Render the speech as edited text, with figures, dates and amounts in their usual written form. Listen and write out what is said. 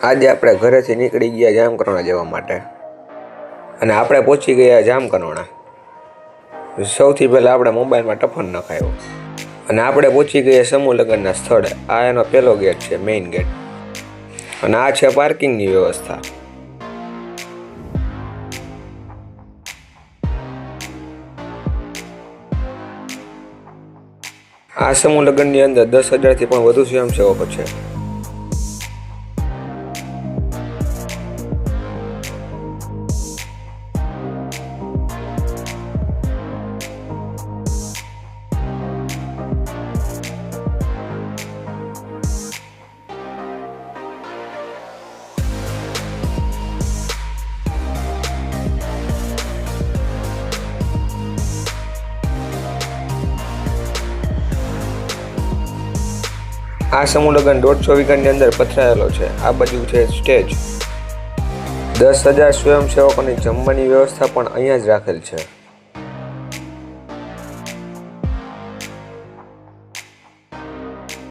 આજે આપણે ઘરેથી નીકળી ગયા જામકરોણા જવા માટે અને આપણે પહોંચી ગયા જામકરોણા. સૌથી પહેલાં આપણે મોબાઈલમાં ટફન નખાયો અને આપણે પહોંચી ગયા સમૂહ લગ્નના સ્થળે. આ એનો પહેલો ગેટ છે, મેઇન ગેટ, અને આ છે પાર્કિંગની વ્યવસ્થા. આ સમૂહ લગ્નની અંદર 10,000થી પણ વધુ સ્વયંસેવકો છે. આ સમૂહ લગ્ન 150 વીઘાની અંદર પથરાયેલો છે. આ બાજુ છે સ્ટેજ. 10,000 સ્વયંસેવકોની જમવાની વ્યવસ્થા પણ અહીંયા જ રાખેલ છે.